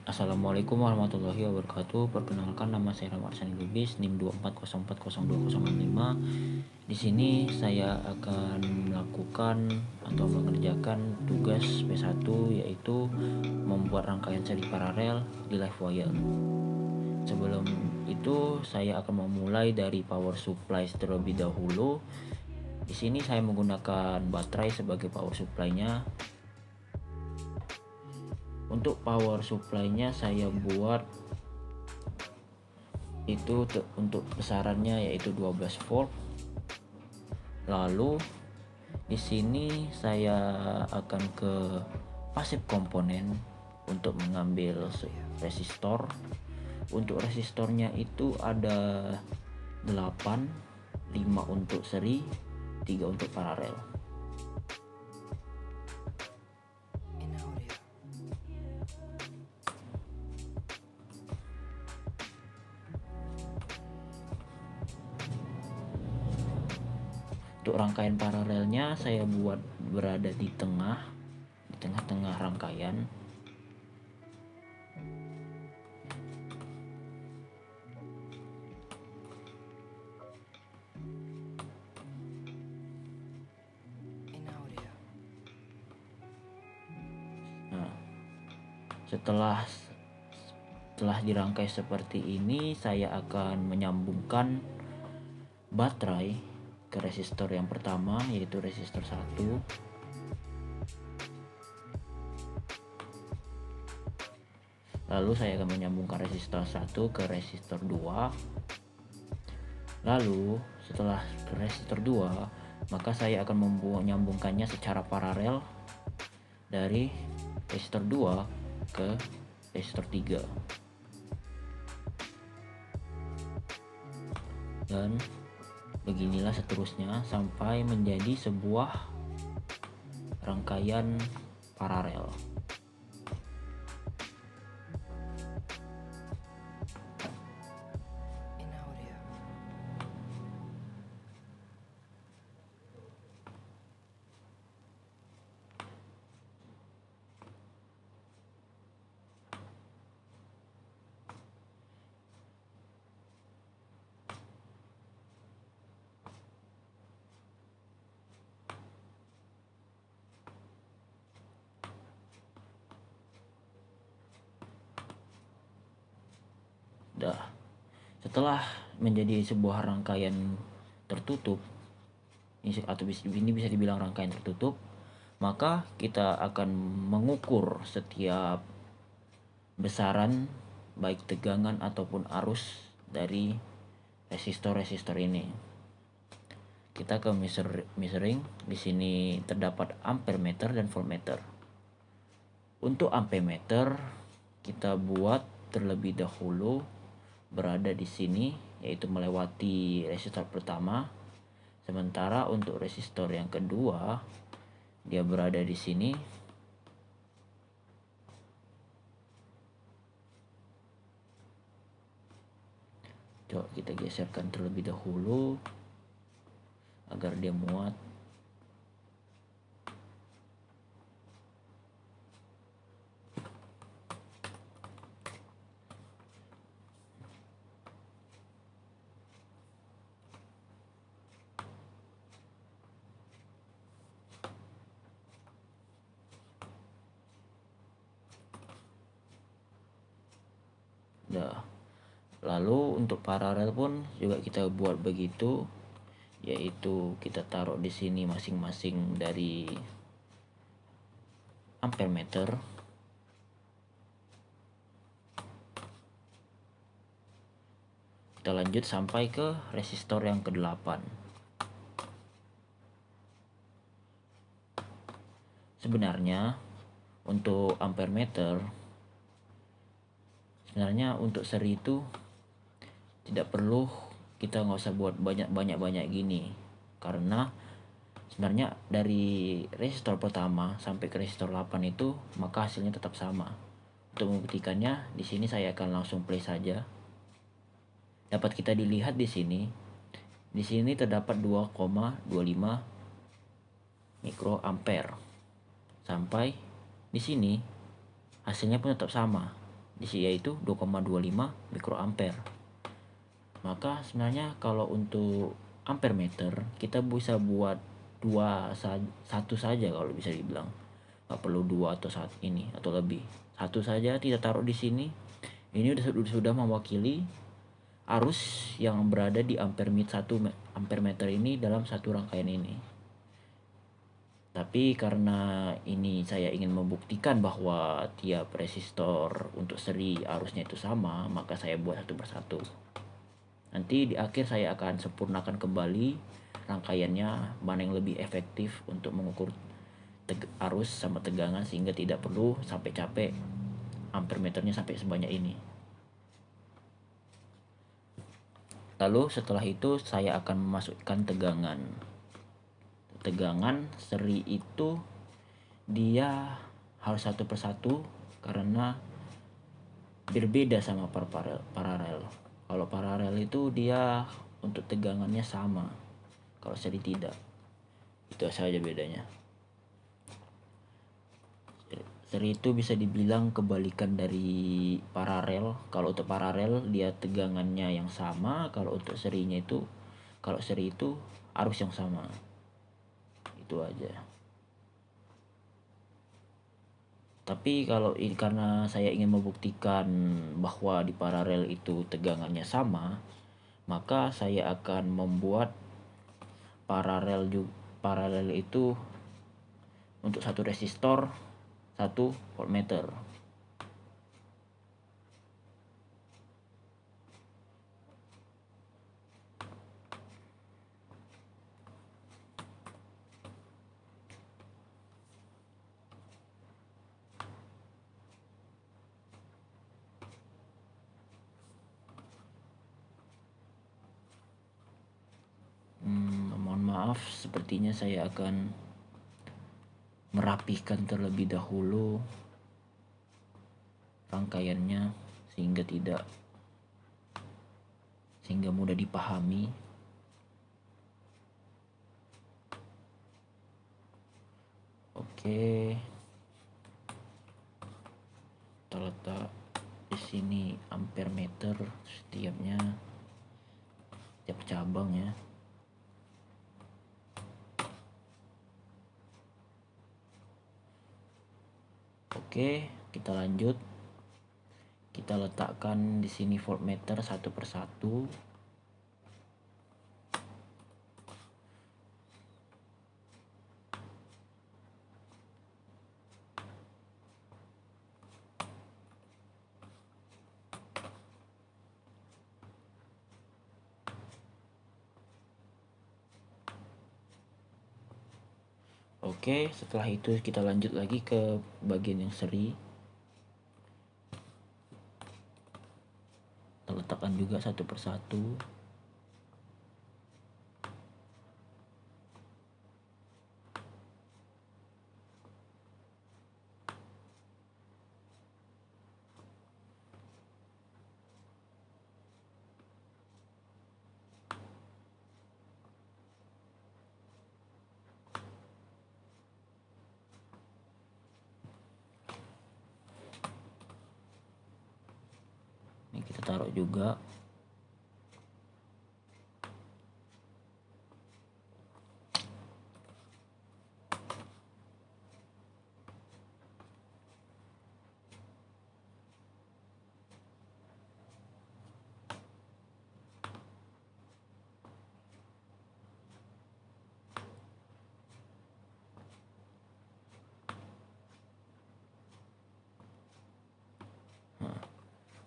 Assalamualaikum warahmatullahi wabarakatuh. Perkenalkan, nama saya Rahmat Arsani Lubis, NIM 24040205. Di sini saya akan melakukan atau mengerjakan tugas P1, yaitu membuat rangkaian seri paralel di LiveWire. Sebelum itu saya akan memulai dari power supply terlebih dahulu. Di sini saya menggunakan baterai sebagai power supply-nya. Untuk power supply-nya saya buat itu untuk besarannya yaitu 12 volt. Lalu di sini saya akan ke passive komponen untuk mengambil resistor. Untuk resistornya itu ada 8, 5 untuk seri, 3 untuk paralel. Untuk rangkaian paralelnya saya buat berada di tengah-tengah rangkaian. Nah, setelah dirangkai seperti ini, saya akan menyambungkan baterai ke resistor yang pertama, yaitu resistor 1. Lalu saya akan menyambungkan resistor 1 ke resistor 2. Lalu setelah resistor 2, maka saya akan menyambungkannya secara paralel dari resistor 2 ke resistor 3. Dan beginilah seterusnya sampai menjadi sebuah rangkaian paralel. Setelah menjadi sebuah rangkaian tertutup, ini bisa dibilang rangkaian tertutup, maka kita akan mengukur setiap besaran baik tegangan ataupun arus dari resistor ini. Kita ke measuring. Di sini terdapat ampermeter dan voltmeter. Untuk ampermeter kita buat terlebih dahulu berada di sini, yaitu melewati resistor pertama. Sementara untuk resistor yang kedua dia berada di sini. Coba kita geserkan terlebih dahulu agar dia muat. Lalu untuk paralel pun juga kita buat begitu, yaitu kita taruh di sini masing-masing dari ampermeter. Kita lanjut sampai ke resistor yang ke-8. Sebenarnya untuk ampermeter, untuk seri itu tidak perlu kita nggak usah buat banyak gini, karena sebenarnya dari resistor pertama sampai ke resistor 8 itu maka hasilnya tetap sama. Untuk membuktikannya, di sini saya akan langsung play saja. Dapat kita dilihat di sini. Di sini terdapat 2,25 mikroampere. Sampai di sini hasilnya pun tetap sama, yaitu 2,25 mikroampere. Maka sebenarnya kalau untuk ampere meter kita bisa buat satu saja kalau bisa dibilang, nggak perlu dua atau saat ini atau lebih, satu saja kita taruh di sini. Ini sudah mewakili arus yang berada di ampere meter ini dalam satu rangkaian ini. Tapi karena ini saya ingin membuktikan bahwa tiap resistor untuk seri arusnya itu sama, maka saya buat satu persatu. Nanti di akhir saya akan sempurnakan kembali rangkaiannya, mana yang lebih efektif untuk mengukur arus sama tegangan, sehingga tidak perlu sampai capek ampere meternya sampai sebanyak ini. Lalu setelah itu saya akan memasukkan tegangan seri itu dia harus satu persatu karena berbeda sama paralel. Kalau paralel itu dia untuk tegangannya sama, kalau seri tidak. Itu saja bedanya. Seri itu bisa dibilang kebalikan dari paralel. Kalau untuk paralel dia tegangannya yang sama, kalau untuk serinya itu, kalau seri itu arus yang sama. Itu aja. Tapi kalau ini karena saya ingin membuktikan bahwa di paralel itu tegangannya sama, maka saya akan membuat paralel itu untuk satu resistor 1 voltmeter. Mohon maaf, sepertinya saya akan merapikan terlebih dahulu rangkaiannya sehingga mudah dipahami. Oke, kita letak di sini ampere meter setiap cabang ya. Oke, kita lanjut. Kita letakkan di sini voltmeter satu persatu. Oke, setelah itu kita lanjut lagi ke bagian yang seri. Kita letakkan juga satu persatu. Ini kita taruh juga.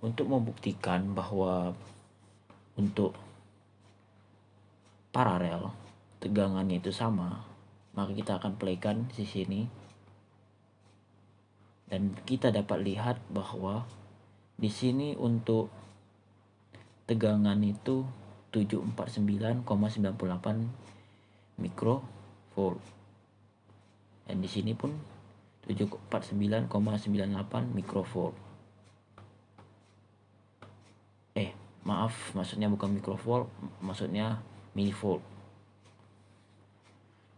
Untuk membuktikan bahwa untuk paralel tegangannya itu sama, maka kita akan playkan di sini dan kita dapat lihat bahwa di sini untuk tegangan itu 749,98 mikrovolt. Dan di sini pun 749,98 mikrovolt. Maaf, maksudnya bukan mikrovolt, maksudnya milivolt.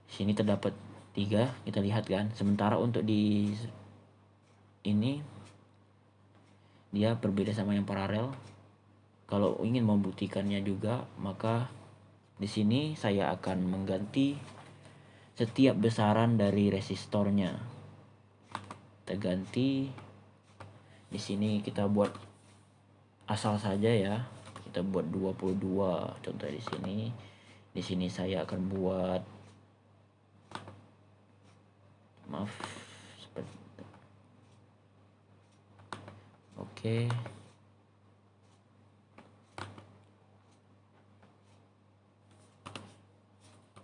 Sini terdapat 3, kita lihat kan. Sementara untuk di dia berbeda sama yang paralel. Kalau ingin membuktikannya juga, maka di sini saya akan mengganti setiap besaran dari resistornya. Kita ganti. Di sini kita buat asal saja ya. Kita buat 22 contoh di sini. Di sini saya akan buat seperti oke.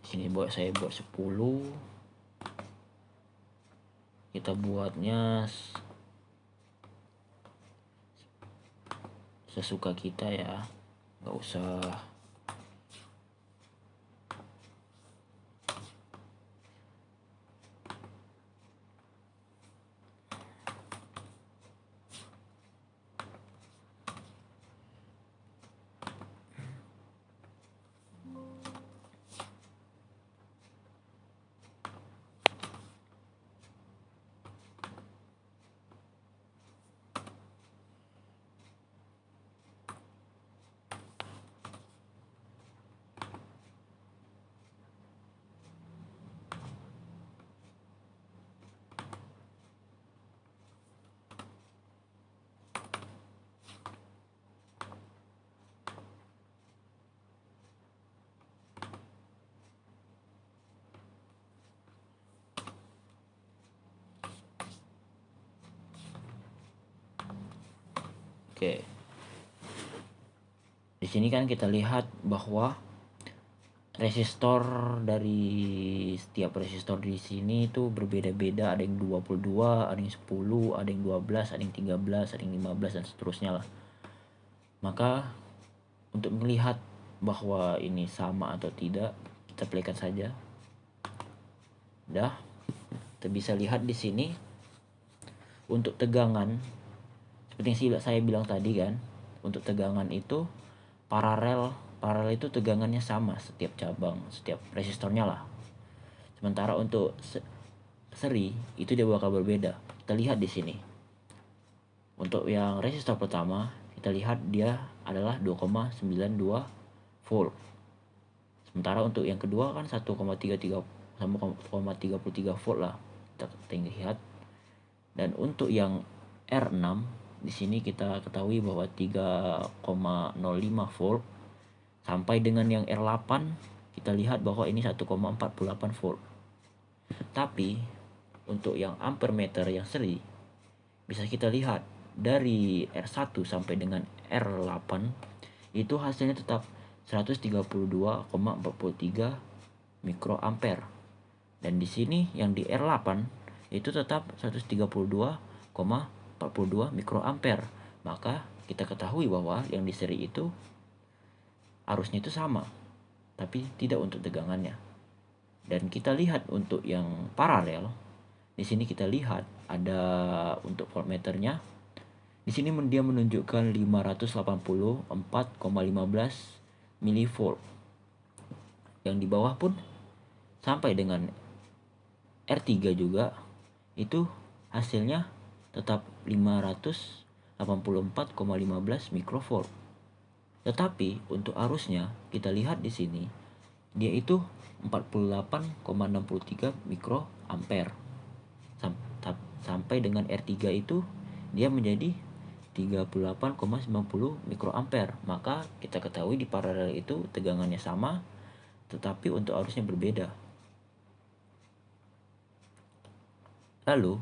Sini saya buat 10. Kita buatnya sesuka kita ya, nggak usah oke. Di sini kan kita lihat bahwa resistor dari setiap resistor di sini itu berbeda-beda, ada yang 22, ada yang 10, ada yang 12, ada yang 13, ada yang 15 dan seterusnya lah. Maka untuk melihat bahwa ini sama atau tidak, kita playkan saja. Dah, kita bisa lihat di sini untuk tegangan seperti yang saya bilang tadi kan, untuk tegangan itu paralel itu tegangannya sama setiap cabang, setiap resistornya lah. Sementara untuk seri itu dia bakal berbeda. Kita lihat di sini. Untuk yang resistor pertama, kita lihat dia adalah 2,92 volt. Sementara untuk yang kedua kan 1,33 volt lah. Kita lihat. Dan untuk yang R6 di sini kita ketahui bahwa 3,05 volt. Sampai dengan yang R8 kita lihat bahwa ini 1,48 volt. Tapi untuk yang ampere meter yang seri bisa kita lihat dari R1 sampai dengan R8 itu hasilnya tetap 132,43 mikroampere. Dan di sini yang di R8 itu tetap 132,42 mikroampere. Maka kita ketahui bahwa yang di seri itu arusnya itu sama, tapi tidak untuk tegangannya. Dan kita lihat untuk yang paralel, di sini kita lihat ada untuk voltmeternya. Di sini dia menunjukkan 584,15 milivolt. Yang di bawah pun sampai dengan R3 juga itu hasilnya tetap 584,15 mikrovolt. Tetapi untuk arusnya kita lihat di sini dia itu 48,63 mikroampere. Sampai dengan R3 itu dia menjadi 38,90 mikroampere. Maka kita ketahui di paralel itu tegangannya sama, tetapi untuk arusnya berbeda. Lalu,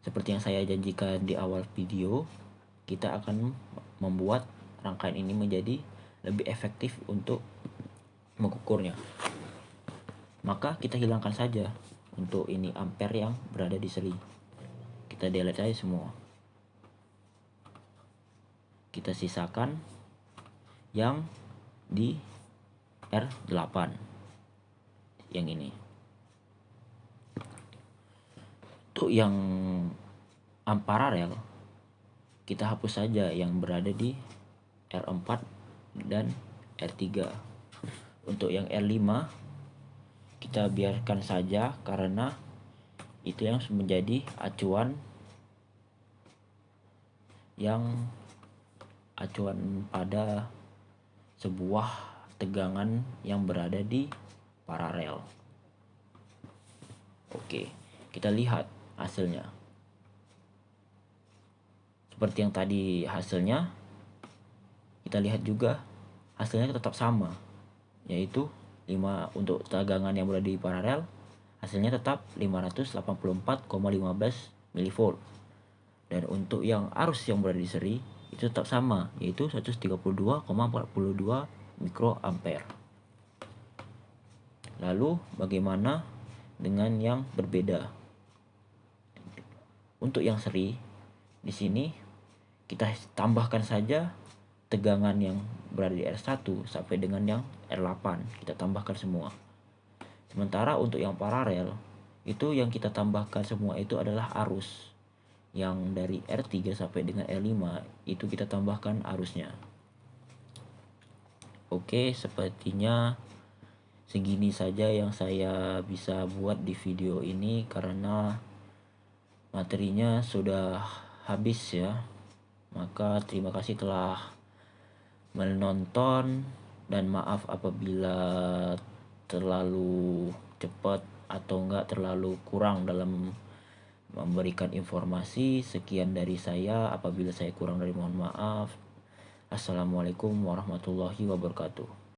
seperti yang saya janjikan di awal video, kita akan membuat rangkaian ini menjadi lebih efektif untuk mengukurnya. Maka kita hilangkan saja untuk ini ampere yang berada di seri. Kita delete saja semua. Kita sisakan yang di R8 yang ini. Untuk yang amparalel kita hapus saja yang berada di R4 dan R3. Untuk yang R5 kita biarkan saja karena itu yang menjadi acuan yang acuan pada sebuah tegangan yang berada di paralel. Oke, kita lihat hasilnya. Seperti yang tadi hasilnya, kita lihat juga hasilnya tetap sama, yaitu untuk tegangan yang berada di paralel, hasilnya tetap 584,15 mV. Dan untuk yang arus yang berada di seri itu tetap sama, yaitu 132,42 mikroampere. Lalu bagaimana dengan yang berbeda? Untuk yang seri, di sini kita tambahkan saja tegangan yang berada di R1 sampai dengan yang R8, kita tambahkan semua. Sementara untuk yang paralel, itu yang kita tambahkan semua itu adalah arus. Yang dari R3 sampai dengan R5 itu kita tambahkan arusnya. Oke, sepertinya segini saja yang saya bisa buat di video ini karena materinya sudah habis ya. Maka terima kasih telah menonton dan maaf apabila terlalu cepat atau enggak terlalu kurang dalam memberikan informasi. Sekian dari saya, apabila saya kurang dari mohon maaf. Assalamualaikum warahmatullahi wabarakatuh.